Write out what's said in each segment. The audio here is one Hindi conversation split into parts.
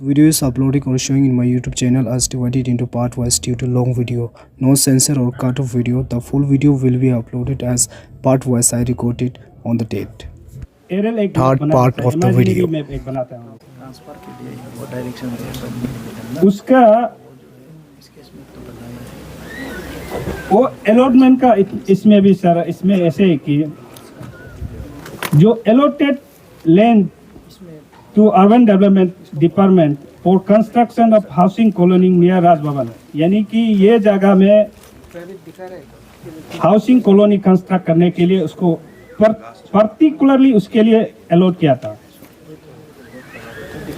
Video is uploading or showing in my YouTube channel as divided into part wise due to long video. No censor or cut of video. The full video will be uploaded as part wise I recorded on the date. एरल एक Third part of the video. Map एक बनाता हूँ ट्रांसफर के लिए वो डायरेक्शन उसका वो अलॉटमेंट का इसमें भी सर इसमें ऐसे है कि जो allotted land to urban development department for construction of housing colony near Raj Bhavan, यानी कि ये जगह में हाउसिंग कॉलोनी कंस्ट्रक्ट करने के लिए उसको पर्टिकुलरली उसके लिए अलॉट किया था।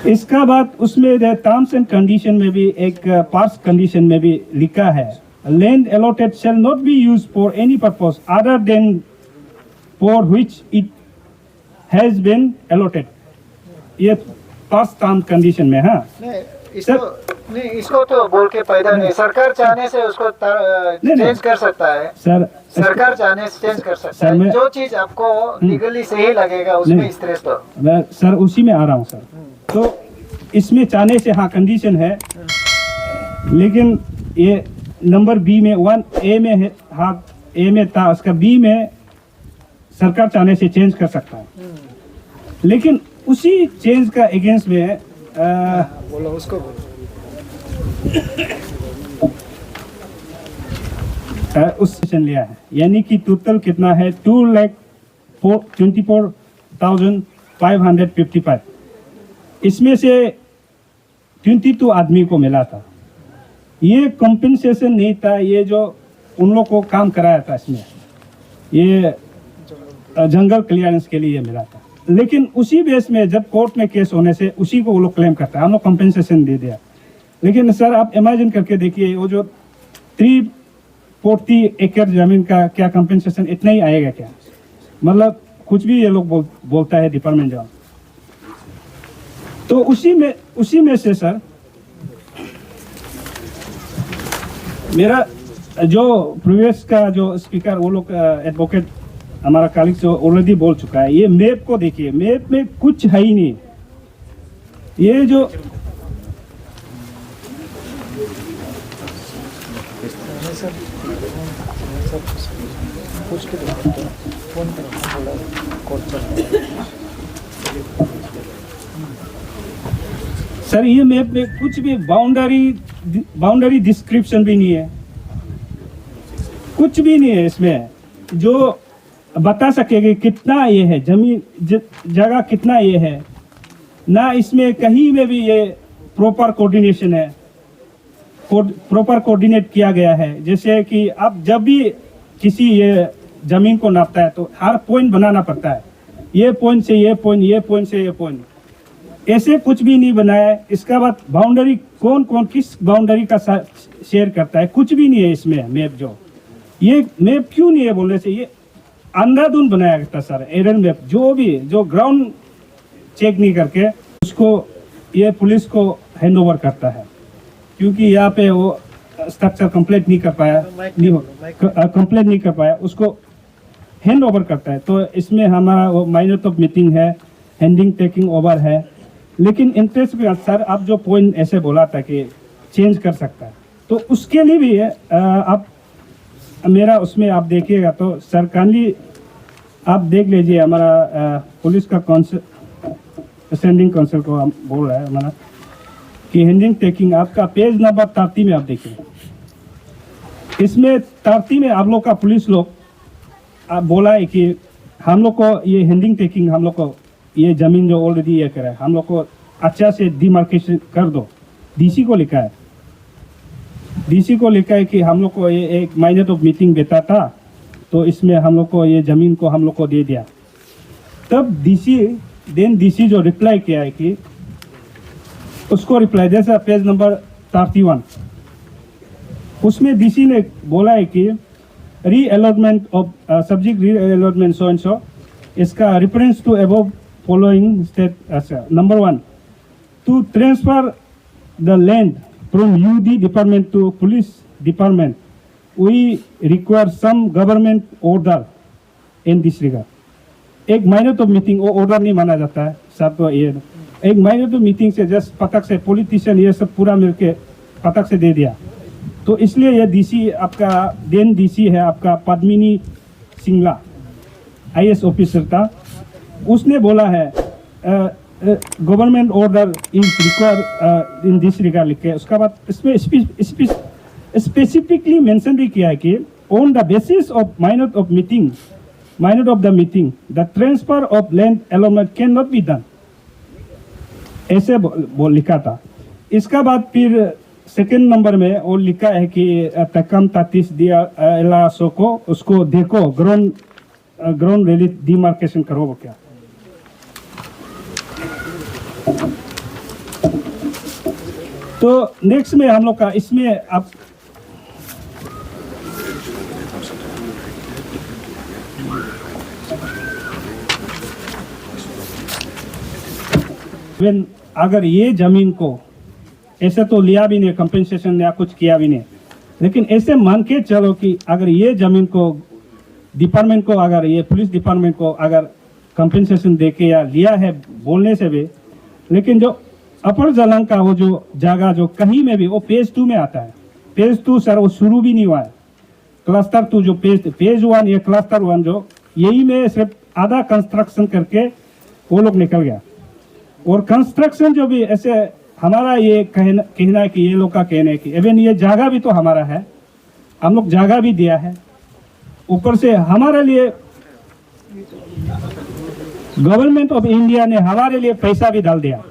इसका बाद उसमें टर्म्स एंड कंडीशन में भी एक पार्ट्स कंडीशन में भी लिखा है, land allotted shall not be used for any purpose other than for which it has been allotted. ये पार्ट्स टर्म कंडीशन में है। इसको तो बोल के पैदा नहीं, सरकार चाहने से उसको चेंज कर सकता है सर, सरकार चाहने से चेंज कर सकता है। जो चीज आपको लीगली सही लगेगा उसमें स्ट्रेस तो मैं सर उसी में आ रहा हूँ सर। तो इसमें चाहने से हाँ कंडीशन है, लेकिन ये नंबर बी में 1A में है, हाँ ए में था, उसका बी में सरकार चाहने से चेंज कर सकता है। लेकिन उसी चेंज का अगेंस्ट में बोलो उसको उस सेशन लिया है, यानी कि टोटल कितना है 2,24,555। इसमें से 22 आदमी को मिला था। ये कॉम्पेंसेशन नहीं था, ये जो उन लोग को काम कराया था इसमें ये जंगल क्लियरेंस के लिए मिला था। लेकिन उसी बेस में जब कोर्ट में केस होने से उसी को वो लोग क्लेम करता है, हम लोग कॉम्पेंसेशन दे दिया। लेकिन सर आप इमेजिन करके देखिए, वो जो 340 एकड़ जमीन का क्या कॉम्पेंसेशन इतना ही आएगा क्या? मतलब कुछ भी ये लोग बोलता है डिपार्टमेंट जॉब। तो उसी में से सर मेरा जो प्रीवियस का जो स्पीकर वो लोग एडवोकेट हमारा कलीग जो ऑलरेडी बोल चुका है, ये मैप को देखिए, मैप में कुछ है ही नहीं। ये जो सर ये मैप में कुछ भी बाउंड्री डिस्क्रिप्शन भी नहीं है, कुछ भी नहीं है इसमें जो बता सकेगी कितना ये है जमीन जगह कितना ये है ना। इसमें कहीं में भी ये प्रॉपर कोऑर्डिनेशन है, प्रॉपर कोऑर्डिनेट किया गया है। जैसे कि आप जब भी किसी ये जमीन को नापता है तो हर पॉइंट बनाना पड़ता है, ये पॉइंट से ये पॉइंट, ये पॉइंट से ये पॉइंट, ऐसे कुछ भी नहीं बनाया है। इसका बाद बाउंड्री कौन कौन किस बाउंड्री का शेयर करता है, कुछ भी नहीं है इसमें मैप। जो ये मैप क्यों नहीं है बोलने से, ये अंधाधुंध बनाया गया था सर एरर मैप। जो भी जो ग्राउंड चेक नहीं करके उसको ये पुलिस को हैंड ओवर करता है, क्योंकि यहाँ पे वो स्ट्रक्चर कंप्लीट नहीं कर पाया, कंप्लीट नहीं कर पाया, उसको हैंड ओवर करता है। तो इसमें हमारा वो माइनर ऑफ मीटिंग है, हैंडिंग टेकिंग ओवर है। लेकिन इंटरेस्ट भी सर आप जो पॉइंट ऐसे बोला था कि चेंज कर सकता है, तो उसके लिए भी आप मेरा उसमें आप देखिएगा तो सरकारली आप देख लीजिए, हमारा पुलिस का काउंसिल स्टैंडिंग काउंसिल को हम बोल रहा है हमारा कि हैंडिंग टेकिंग आपका पेज नंबर 30 में आप देखिए। इसमें 30 में आप लोग का पुलिस लोग आप बोला है कि हम लोग को ये हैंडिंग टेकिंग, हम लोग को ये जमीन जो ऑलरेडी ये करा है, हम लोग को अच्छा से डिमार्केशन कर दो। डीसी को लिखा है, डीसी को लिखा है कि हम लोग को ये एक माइनर ऑफ मीटिंग देता था, तो इसमें हम लोग को ये जमीन को हम लोग को दे दिया। तब डीसी जो रिप्लाई किया है कि उसको रिप्लाई जैसा पेज नंबर 31, उसमें डीसी ने बोला है कि re allotment of subject re allotment so and so, इसका reference to above following state. Number 1, to transfer the land from UD department to police department, we require some government order in this regard. एक माइनर ऑफ मीटिंग वो ऑर्डर नहीं माना जाता है सर। तो ये एक माइनर मीटिंग से जस्ट पटक से पॉलिटिशियन ये सब पूरा मिलके पटक से दे दिया। तो इसलिए ये डीसी आपका देन डीसी है आपका पद्मिनी सिंगला IAS ऑफिसर था, उसने बोला है government order is require in this regard लिख के। उसका बाद इसमें स्पेसिफिकली मेंशन भी किया है कि on the basis of minor of the meeting the transfer of land allotment can not be done, ऐसे बोल लिखा था। इसका बाद फिर सेकेंड नंबर में वो लिखा है कि तकम तातीस दिया एलासो को उसको देखो ग्राउंड रैली डिमार्केशन करो वो क्या। तो नेक्स्ट में हम लोग का इसमें आप अगर ये जमीन को ऐसे तो लिया भी नहीं, कंपेंसेशन या कुछ किया भी नहीं, लेकिन ऐसे मान के चलो कि अगर ये जमीन को डिपार्टमेंट को अगर ये पुलिस डिपार्टमेंट को अगर कंपेंसेशन देके या लिया है बोलने से भी, लेकिन जो अपर जलांग का वो जो जगह जो कहीं में भी वो फेज 2 में आता है। फेज 2 सर वो शुरू भी नहीं हुआ है। क्लस्टर 2 जो फेज 1 ये क्लस्टर 1 जो यही में सिर्फ आधा कंस्ट्रक्शन करके वो लोग निकल गया। और कंस्ट्रक्शन जो भी ऐसे हमारा ये कहना है कि ये लोग का कहना है कि इवन ये जगह भी तो हमारा है, हम लोग जगह भी दिया है, ऊपर से हमारे लिए गवर्नमेंट ऑफ इंडिया ने हमारे लिए पैसा भी डाल दिया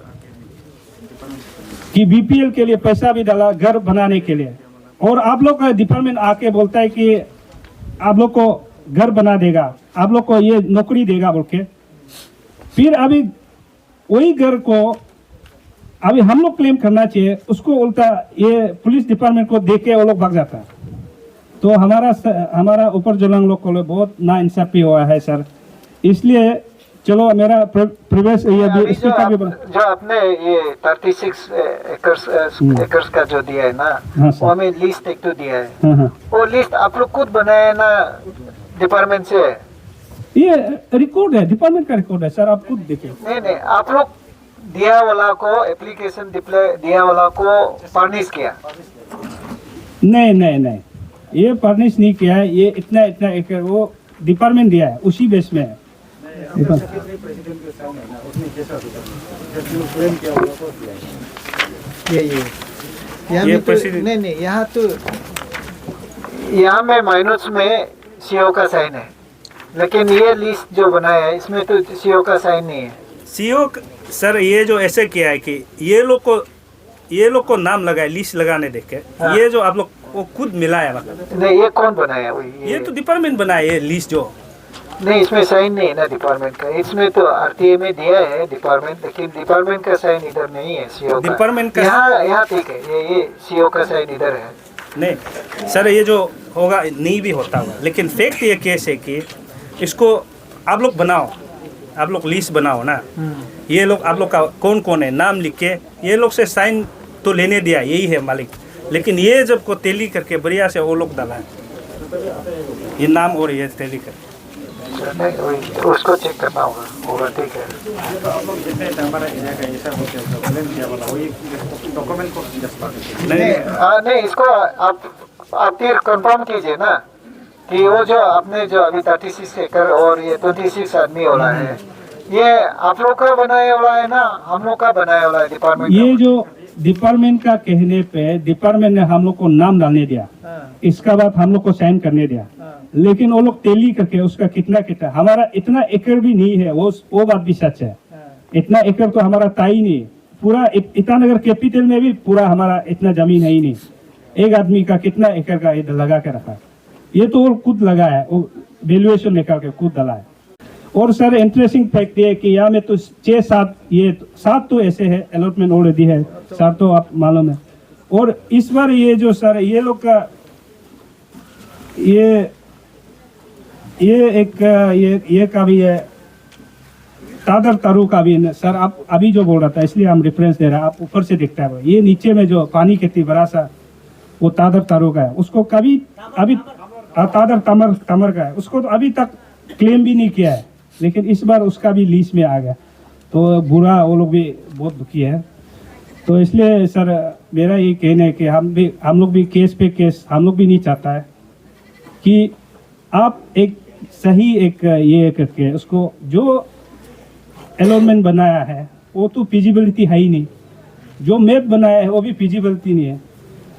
कि BPL के लिए पैसा भी डाला घर बनाने के लिए। और आप लोग का डिपार्टमेंट आके बोलता है कि आप लोग को घर बना देगा, आप लोग को ये नौकरी देगा बोल के, फिर अभी वही घर को अभी हम लोग क्लेम करना चाहिए, उसको उल्टा ये पुलिस डिपार्टमेंट को देख के वो लोग भाग जाता है। तो हमारा ऊपर जोलांग लोग को बहुत नाइंसाफी हुआ है सर। इसलिए चलो मेरा प्रीवियस ये भी जो आपने ये 36 एकर्स का जो दिया है ना, हाँ, वो हमें लिस्ट एक तो दिया है। हाँ। वो लिस्ट आप लोग खुद बनाए है ना डिपार्टमेंट से? ये रिकॉर्ड है, डिपार्टमेंट का रिकॉर्ड है सर, आप खुद देखिए। नहीं आप लोग दिया वाला को एप्लीकेशन दिया वाला को फर्निश किया? नहीं ये फर्निश नहीं किया है। ये इतना एकड़ वो डिपार्टमेंट दिया है, उसी बेस में है। नहीं यहाँ में माइनस में CO का साइन है, लेकिन ये लिस्ट जो बनाया है इसमें तो CO का साइन नहीं है। CO सर ये जो ऐसे किया है कि ये लोग को नाम लगाए लिस्ट लगाने देखे। हाँ। ये जो आप लोग वो खुद मिलाया नहीं, ये कौन बनाया? ये तो डिपार्टमेंट बनाया ये लिस्ट जो। नहीं इसमें साइन नहीं है ना डिपार्टमेंट का, इसमें तो RTA में दिया है डिपार्टमेंट, लेकिन डिपार्टमेंट का साइन इधर नहीं है। CO का डिपार्टमेंट का यहाँ ठीक है, ये CO का साइन इधर है। नहीं सर ये जो होगा नहीं भी होता होगा, लेकिन फैक्ट ये केस है कि इसको आप लोग बनाओ, आप लोग लिस्ट बनाओ ना। ये लोग आप लोग का कौन कौन है नाम लिख के ये लोग से साइन तो लेने दिया, यही है मालिक, लेकिन ये जब को तेली करके बढ़िया से वो लोग डाला है ये नाम और ये तेली कर उसको चेक करना होगा ठीक है। नहीं इसको आप फिर कंफर्म कीजिए ना कि वो जो आपने जो अभी 36 एकड़ और ये 26 आदमी वाला है, ये आप लोग का बनाया वाला है ना हम लोग का बनाया वाला है डिपार्टमेंट? ये जो डिपार्टमेंट का कहने पे डिपार्टमेंट ने हम लोग को नाम डालने दिया। इसका बाद हम लोग को साइन करने दिया। लेकिन वो लोग टेली करके उसका कितना हमारा इतना एकड़ भी नहीं है, वो बात भी सच है। इतना एकड़ तो हमारा था ही नहीं, पूरा ईटानगर कैपिटल में भी पूरा हमारा इतना जमीन है ही नहीं। एक आदमी का कितना एकड़ का इधर लगा के रखा है, ये तो वो खुद लगा है, वो वैल्यूएशन निकाल के खुद डाला है। और सर इंटरेस्टिंग फैक्ट ये कि यहाँ में तो 6-7 ये 7 तो ऐसे है अलॉटमेंट ऑलरेडी है, 7 तो आप मालूम है। और इस बार ये जो सर ये लोग का ये का भी है, तादर तारू का भी है सर। आप अभी जो बोल रहा था इसलिए हम रेफरेंस दे रहे हैं, आप ऊपर से देखता है ये नीचे में जो पानी कहती बड़ा सा वो तादर तारू का है, उसको कभी अभी तादर तमर का है, उसको तो अभी तक क्लेम भी नहीं किया है, लेकिन इस बार उसका भी लीज में आ गया। तो बुरा वो लोग भी बहुत दुखी है। तो इसलिए सर मेरा ये कहना है कि हम लोग भी केस पे केस हम लोग भी नहीं चाहता है कि आप एक सही एक ये करके उसको जो अलॉटमेंट बनाया है वो तो फिजिबिलिटी है ही नहीं, जो मैप बनाया है वो भी फिजिबिलिटी नहीं है,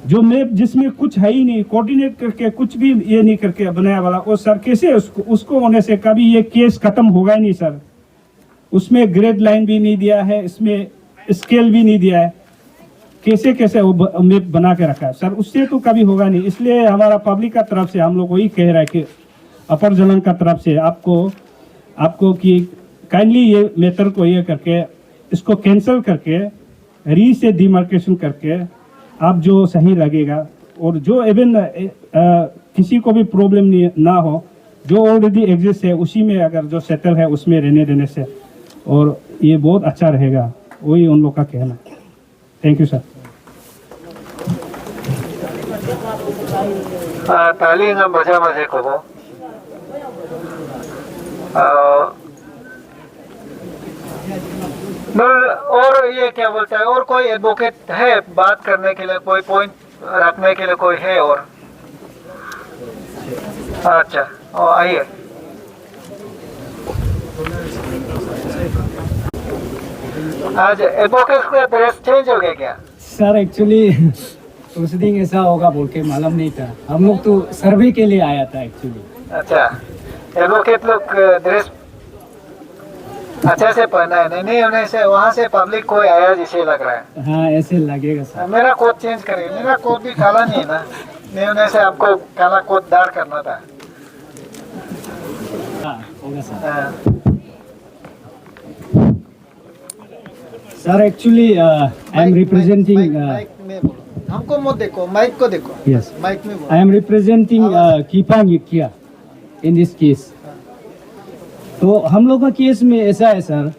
जो मैप जिसमें कुछ है ही नहीं, कोऑर्डिनेट करके कुछ भी ये नहीं करके बनाया वाला वो सर कैसे उसको होने से कभी ये केस खत्म होगा ही नहीं सर। उसमें ग्रेड लाइन भी नहीं दिया है, इसमें स्केल भी नहीं दिया है, कैसे वो मैप बना के रखा है सर, उससे तो कभी होगा नहीं। इसलिए हमारा पब्लिक का तरफ से हम लोग वही कह रहा है कि अपर जलन का तरफ से आपको कि काइंडली ये मैटर को ये करके इसको कैंसिल करके री से डिमार्केशन करके आप जो सही लगेगा और जो इवन किसी को भी प्रॉब्लम ना हो, जो ऑलरेडी एग्जिस्ट है उसी में अगर जो सेटल है उसमें रहने देने से और ये बहुत अच्छा रहेगा, वही उन लोग का कहना। Thank you sir. ताली nga masa ko po. और ये क्या बोलता है, और कोई एडवोकेट है बात करने के लिए, कोई पॉइंट रखने के लिए कोई है और? अच्छा आइए। आज एडवोकेट का ड्रेस चेंज हो गया क्या? सर एक्चुअली उस दिन ऐसा होगा बोल के मालूम नहीं था, हम लोग तो सर्वे के लिए आया था एक्चुअली। अच्छा, एडवोकेट लोग ड्रेस अच्छा से पहना है, नहीं होने से वहाँ से पब्लिक कोई आया जैसे लग रहा है। हाँ ऐसे लगेगा सर। मेरा कोट चेंज करिए, मेरा कोट भी काला नहीं है ना, नहीं होने से आपको काला कोट दार करना था। हाँ होगा sir. Sir actually I am representing, mike में बोलो, हमको मत देखो, माइक को देखो। यस माइक में बोलो। आई एम रिप्रेजेंटिंग कीपांग यकिया इन दिस केस। तो हम लोग का केस में ऐसा है सर,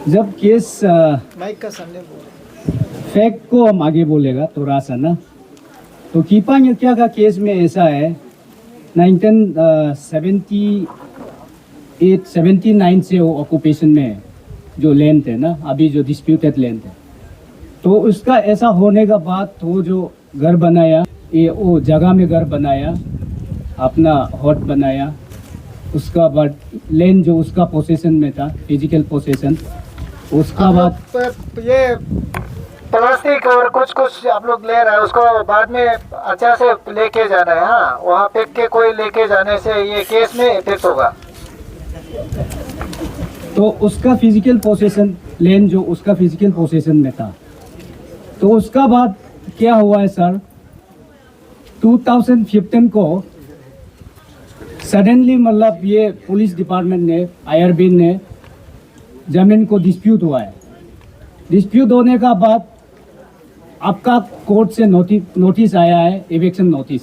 जब केस माइक का सामने बोलो। फैक्ट को हम आगे बोलेगा थोड़ा सा ना, तो कीपांग यकिया का केस में ऐसा है 1979 से वो ऑक्यूपेशन में है, जो लैंड है ना अभी जो डिस्प्यूटेड लैंड है। तो उसका ऐसा होने का बाद वो जो घर बनाया, ये वो जगह में घर बनाया, अपना हॉट बनाया, उसका बाद लैंड जो उसका पोसेशन में था, फिजिकल पोसेशन, उसका बाद ये प्लास्टिक और कुछ आप लोग ले रहे हैं, उसको बाद में अच्छा से लेके जाना है। हाँ, वहाँ फेंक के कोई लेके जाने से ये केस में इफेक्ट होगा। तो उसका फिजिकल पोसेशन लैंड जो उसका फिजिकल पोसेशन में था, तो उसका बाद क्या हुआ है सर, 2015 को सडनली मतलब ये पुलिस डिपार्टमेंट ने, IRB ने जमीन को डिस्प्यूट हुआ है। डिस्प्यूट होने का बाद आपका कोर्ट से नोटिस आया है, एविक्शन नोटिस।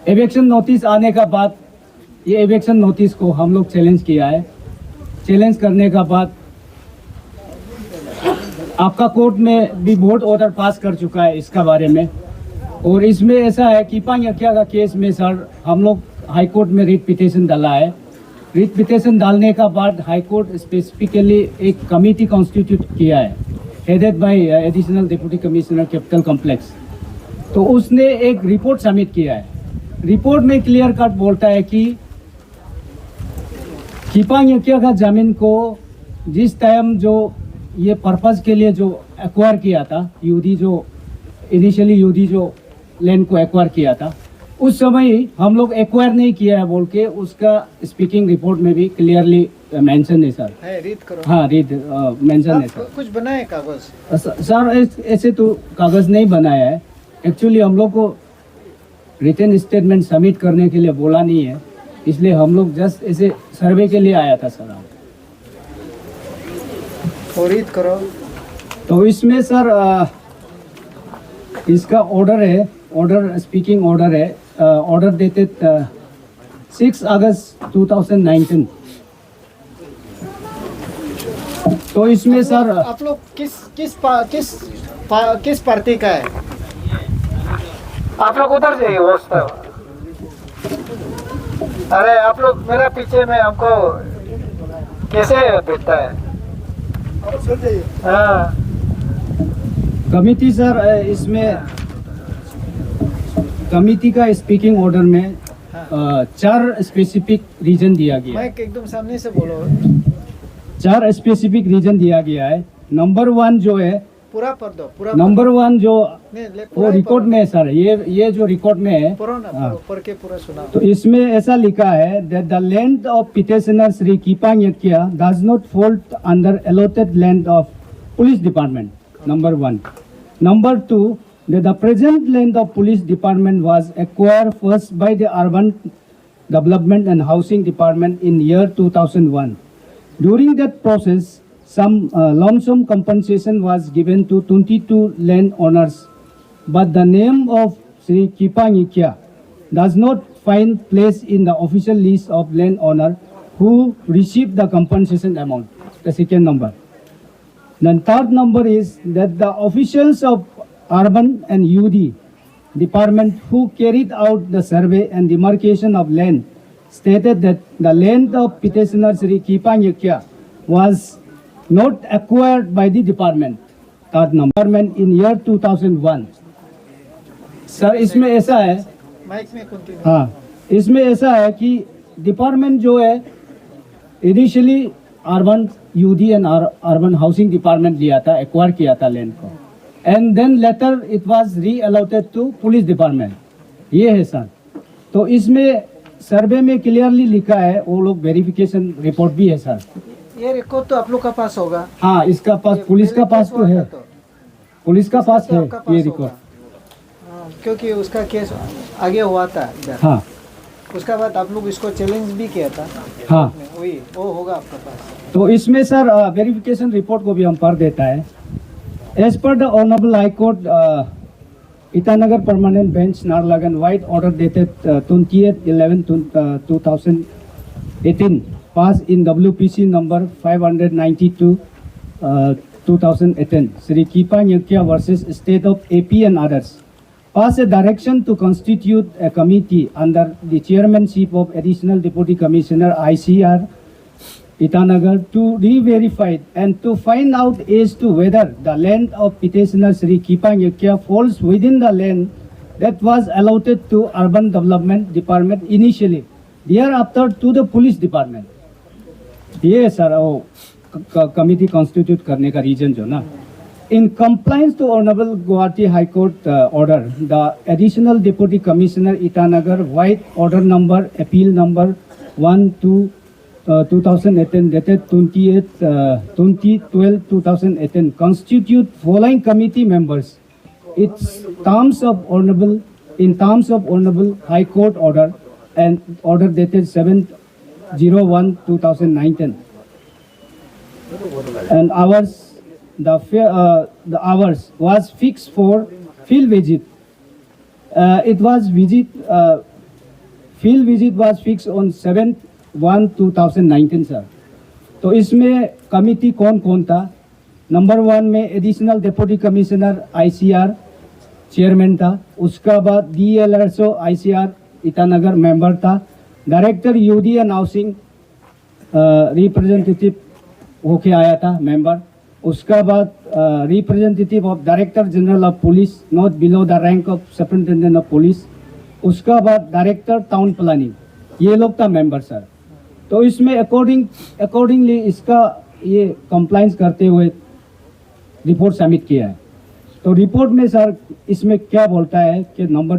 एविक्शन नोटिस आने का बाद ये एविक्शन नोटिस को हम लोग चैलेंज किया है। चैलेंज करने का बाद आपका कोर्ट में भी बोर्ड ऑर्डर पास कर चुका है इसका बारे में। और इसमें ऐसा है कीपांग यकिया का केस में सर हम लोग हाई कोर्ट में रिट पिटिशन डाला है। रिट पिटिशन डालने का बाद हाई कोर्ट स्पेसिफिकली एक कमेटी कॉन्स्टिट्यूट किया है, headed by additional deputy commissioner capital complex. तो उसने एक रिपोर्ट सबमिट किया है। रिपोर्ट में क्लियर कट बोलता है कि कीपांग यकिया का जमीन को जिस टाइम जो ये पर्पस के लिए जो एक्वायर किया था, यूडी जो इनिशियली यूडी जो लैंड को एक्वायर किया था, उस समय हम लोग एक्वायर नहीं किया है बोल के उसका स्पीकिंग रिपोर्ट में भी क्लियरली मेंशन है सर। है, रीड करो। हाँ रीड मेंशन है सर। कुछ बनाए कागज? सर ऐसे तो कागज नहीं बनाया है, एक्चुअली हम लोग को रिटन स्टेटमेंट सबमिट करने के लिए बोला नहीं है, इसलिए हम लोग जस्ट ऐसे सर्वे के लिए आया था सर। रीड करो। तो इसमें सर इसका ऑर्डर है, ऑर्डर स्पीकिंग ऑर्डर है, ऑर्डर देते 6 अगस्त 2019। तो इसमें सर आप लोग किस पार्टी का है? आप लोग उधर जाइए वो तरफ। अरे आप लोग मेरा पीछे में हमको कैसे दिखता है? हाँ कमिटी सर इसमें कमिटी का स्पीकिंग ऑर्डर में 4 स्पेसिफिक रीजन दिया गया है। माइक एकदम सामने से बोलो। 4 स्पेसिफिक रीजन दिया गया है। नंबर 1 जो है, पूरा पढ़ दो, पूरा नंबर 1 जो नहीं, वो पूरा ही रिकॉर्ड में है सर, ये जो रिकॉर्ड में है, पढ़ो ना, हाँ। पढ़ो, पढ़ के पूरा सुनाओ। तो इसमें ऐसा लिखा है that the land of petitioner Sri Kipang Yekya does not fall under allotted land of police department. Number 1. Number 2, that the present land of police department was acquired first by the urban development and housing department in year 2001. During that process, some lump sum compensation was given to 22 land owners, but the name of Sri Kipang Yekya does not find place in the official list of landowner who received the compensation amount. The second number. Then third number is that the officials of urban and UD department who carried out the survey and demarcation of land stated that the land of petitioner Sri Kipang Yekya was not acquired by the department. Third number in year 2001. Sir इसमें ऐसा है, माइक में कंटिन्यू। हाँ इसमें ऐसा है कि डिपार्टमेंट जो है initially urban UD and urban housing department लिया था, एक्वायर किया था लैंड को, and then later it was re allotted to police department. ये है सर। तो इसमें सर्वे में क्लियरली लिखा है, वो लोग वेरिफिकेशन रिपोर्ट भी है सर। ये रिकॉर्ड तो आप लोग का पास होगा। हाँ इसका पास, पुलिस का पास तो है, पुलिस का पास है आपका पास ये होगा। रिकॉर्ड। हाँ, क्योंकि उसका केस आगे हुआ था इधर। हाँ उसका बाद आप लोग इसको चैलेंज भी किया था। हाँ वही वो होगा आपका पास। तो इसमें सर वेरिफिकेशन रिपोर्ट को भी हम पढ़ देता है। As per the honourable high court Itanagar permanent bench Naharlagun vide order dated 28/11/2018 pass in WPC number 592 2018 Sri Kipang Yekya versus State of AP and others pass a direction to constitute a committee under the chairmanship of Additional Deputy Commissioner ICR Itanagar to re-verify and to find out as to whether the land of petitioner Sri Kipang Yekya falls within the land that was allotted to Urban Development Department initially, thereafter to the Police Department. ये सर वो कमिटी कॉन्स्टिट्यूट करने का रीजन जो ना, in compliance to Honorable Guwahati High Court order, the Additional Deputy Commissioner Itanagar White Order Number Appeal Number 1/2018 dated 20/12/2018 constitute following committee members. Its terms of Honorable High Court order and order dated 7/01/2019 and the hours was fixed for field visit. Field visit was fixed on 7/1/2019 sir. तो इसमें कमिटी कौन कौन था? नंबर 1 में additional deputy commissioner ICR chairman था, उसका बाद DLRSO ICR ईटानगर मेंबर था, director UD and housing representative होके आया था मेंबर, उसका बाद representative of director general of police not below the rank of superintendent of police, उसका बाद डायरेक्टर टाउन प्लानिंग, ये लोग था मेंबर सर। तो इसमें अकॉर्डिंगली इसका ये कंप्लाइंस करते हुए रिपोर्ट सबमिट किया है। तो रिपोर्ट में सर इसमें क्या बोलता है कि नंबर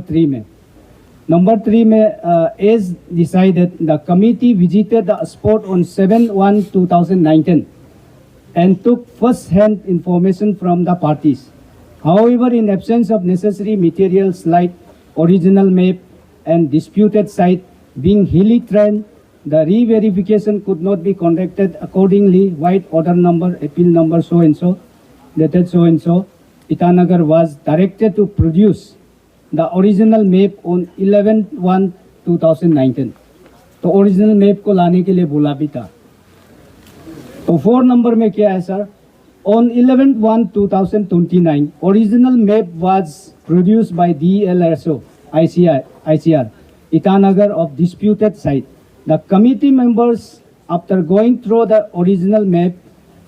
3 में as decided the committee visited the spot on 7/1/2019 and took first-hand information from the parties. However, in absence of necessary materials like original map and disputed site being hilly terrain, the re-verification could not be conducted. Accordingly, White Order Number, Appeal Number so-and-so, dated so-and-so, Itanagar was directed to produce the original map on 11/1/2019. तो ओरिजिनल मैप को लाने के लिए बोला भी था। तो 4 नंबर में क्या है sir? On 11/1/2029, original map was produced by DLRSO ICR Itanagar of disputed site. The committee members, after going through the original map,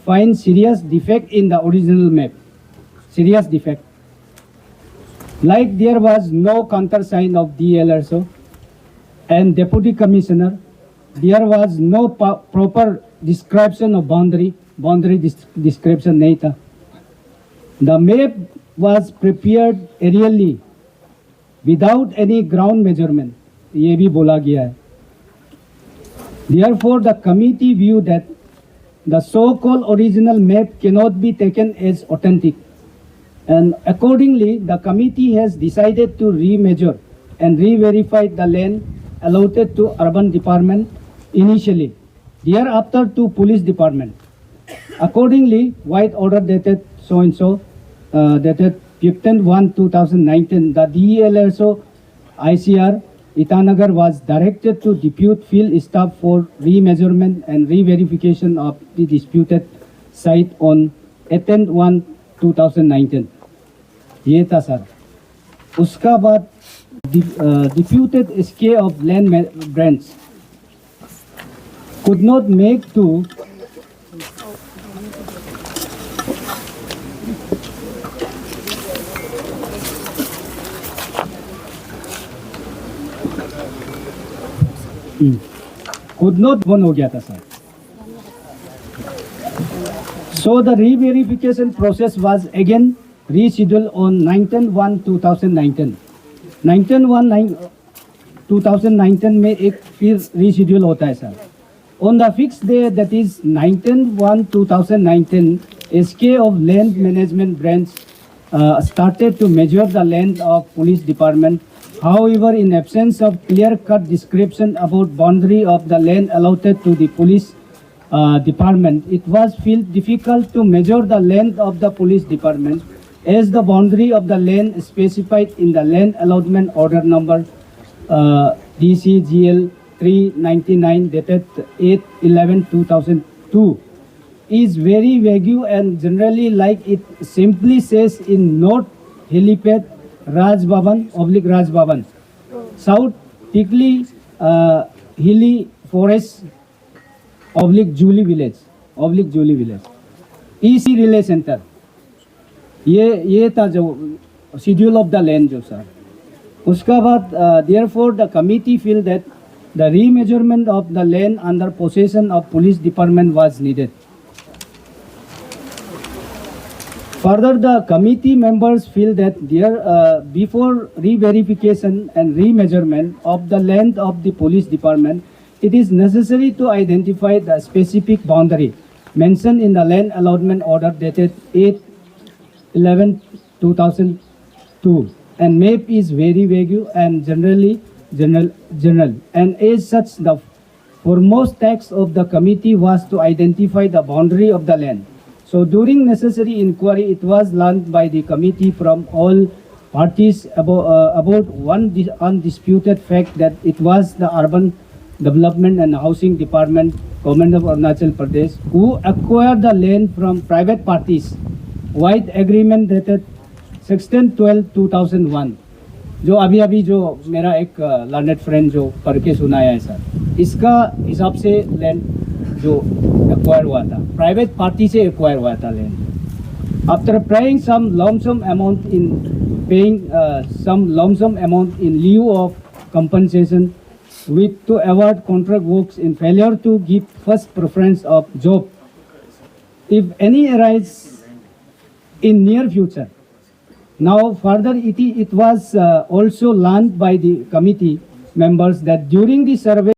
find serious defect in the original map. Serious defect. Like there was no countersign of DLSO and Deputy Commissioner, there was no proper description of boundary description नहीं था. The map was prepared aerially without any ground measurement. ये भी बोला गया है. Therefore, the committee viewed that the so-called original map cannot be taken as authentic. And accordingly, the committee has decided to remeasure and re-verify the land allotted to urban department initially, thereafter to police department. Accordingly, White Order dated so-and-so, dated 15/1/2019, the DLSO ICR Itanagar was directed to depute field staff for remeasurement and re-verification of the disputed site on 18/1/2019. ये था सर. उसका बाद disputed scale of land grants could not make to could not बंद हो गया था sir. So the re-verification process was again rescheduled on 19/1/2019. 19/1/2019 में एक फिर reschedule होता है sir. On the fixed day, that is 19/1/2019, SK of Land Management Branch started to measure the land of police department. However, in absence of clear-cut description about boundary of the land allotted to the police department, it was felt difficult to measure the length of the police department as the boundary of the land specified in the land allotment order number DCGL 399 dated 8/11/2002 is very vague and generally like it simply says in note helipad Raj Bhavan / Raj Bhavan, South Tikli Hilly Forest / Julie Village EC Relay Center. ये था जो शेड्यूल ऑफ द लैंड जो सर. उसका बाद therefore the committee feel that the remeasurement of the land under possession of police department was needed. Further, the committee members feel that before re-verification and remeasurement of the land of the police department, it is necessary to identify the specific boundary mentioned in the land allotment order dated 8/11/2002, and map is very vague and general, and as such the foremost task of the committee was to identify the boundary of the land. So during necessary inquiry, it was learned by the committee from all parties about one undisputed fact that it was the Urban Development and Housing Department, Government of Arunachal Pradesh, who acquired the land from private parties. White agreement dated 16/12/2001, जो अभी जो मेरा एक लर्नेड फ्रेंड जो पढ़ के सुनाया है सर, इसका हिसाब से लैंड जो एक्वायर हुआ था प्राइवेट पार्टी से एक्वायर हुआ था land. After paying some lump sum amount in lieu of compensation with to award contract works in failure to give first preference of job if any arise in near future. Now further it was also learned by the committee members that during the survey